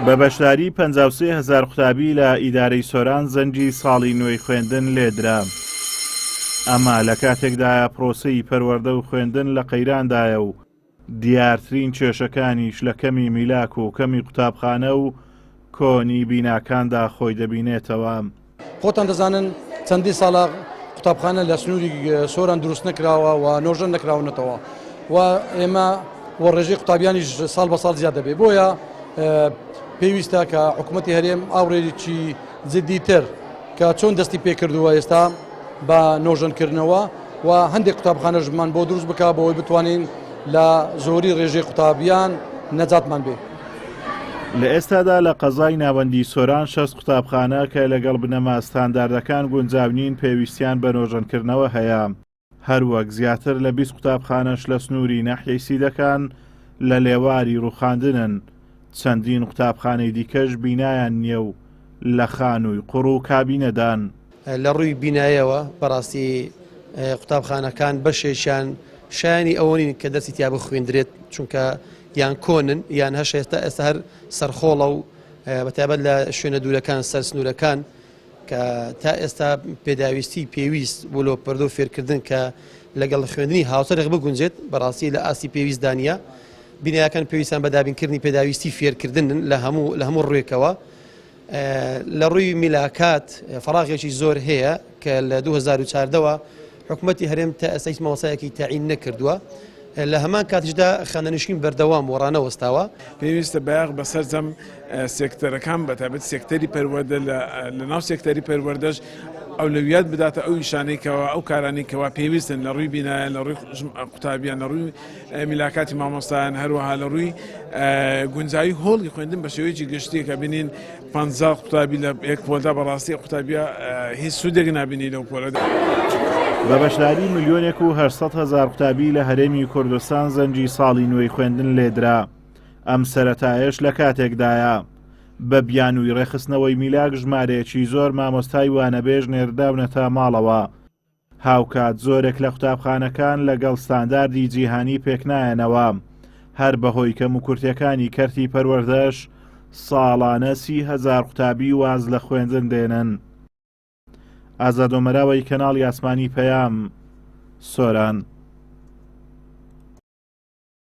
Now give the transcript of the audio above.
بە بەشداری 53,000 قوتابی لە ئیدارەی سۆران زەنگی ساڵی نوێی خوێندن لێدرا. ئەمە لە کاتێکدایە پرۆسەی پەروەردە و خوێندن لە قەیراندایە و دیارترین کێشەکانیش لە کەمی میلاک و کەمی قوتابخانە و کۆنی بیناکاندا خۆی دەبینێتەوە. خۆتان دەزانن چەندی ساڵە قوتابخانە لە سنووری سۆران دروست نەکراوە و نۆژن نەکراونەتەوە و ئێمە وە ڕێژەی قوتابیانیش ساڵ بە ساڵ زیاد دەبێت. بۆیە پێویستە کە حکوومەتی هەرێم ئاوڕێکی جددیتر کە چۆن دەستی پێکردووە ئێستا بە نۆژنکردنەوە و هەندێک قوتابخانەژمان بۆ دروست بکە بۆی بتوانین لە زۆری ڕێژەی قوتابیان نەجاتمان بێ. لە ئێستادا لە قەزای ناوەندی سۆران 6 قوتابخانە کە لەگەڵ بنەما ستانداردەکان گونجاونین پێویستیان بە نۆژنکردنەوە هەیە. هەروەک زیاتر لە 20 قوتابخانەش لە سنووری ناحیەی سیدەکان لە لێواری ڕووخاندنن. چەندین قوتابخانەی دیکەش بینایان نییە و لە خانووی قوڕ و کابینەدان. لە ڕووی بینایەوە بەڕاستی قوتابخانەکان بەشێکیان شایانی ئەوەنین کە دەستی تیا بخوێندرێت چونکە یان کۆنن یان هەش ئێستا هەر سەرخۆڵە و بەتایبەت لە شوێنە دوورەکان سەر سنوورەکان کە تا ئێستا پێداویستی پێویست بۆ لۆپەردە و فێرکردن کە لەگەڵ خوێندنی هاوسەرێک بگونجێت بەڕاستی لە ئاسی پێویست دانیە. بینایەکان پێویستان بە دابینکردنی پێداویستی فێرکردنن لە هەموو ڕوێکەوە. لە ڕووی میلاکات فەراغێکی زۆر هەیە کە لە 2014ەوە حکوومەتی هەرێم تا ئەسەی مەوەسایەکی تاعین نەکردووە. لە هەمان کاتیشدا خانەنشین بەردەوام وەڕانە وەستاوە. پێویستە بەیاغ بەسەرجەم سێکتەرەکان بەتابەت سێکتەری پەروەردە لە ناو سێکتەری پەروەردەش ئەولەویات بداتە ئەو نیشانەیەکەوە ئەو کارانێکەوە پێویستن لە ڕووی بینایە لە ڕووی قوتابیان لە ڕووی میلاکاتی مامۆستایان هەروەها لە ڕووی گونجایی هۆڵی خوێندن بە شێوەیەکی گشتیکە بینین 50 قوتابی لە یەک پۆلدا بەڕاستی قوتابیە هیچ سوودێک نابینی لەو پۆلەدا. بە بەشداری 1,800,000 قوتابی لە هەرێمی کوردستان زەنگی ساڵی نوێی خوێندن لێدرا. ئەم سەرەتایەش لە کاتێکدایە بە بیانووی ڕێخستنەوەی میلاک ژمارەیەکی زۆر مامۆستای وانەبێژ نێرداونەتە ماڵەوە. هاوکات زۆرێک لە قوتابخانەکان لەگەڵ ستانداردی جیهانی پێکنایەنەوە. هەر بەهۆی کەم و کورتەکانی کەرتی پەروەردەش ساڵانە 30,000 قوتابی واز لە خوێندن دێنن. ئازاد ئۆمەراوی کەناڵی ئاسمانی پەیام، سۆران.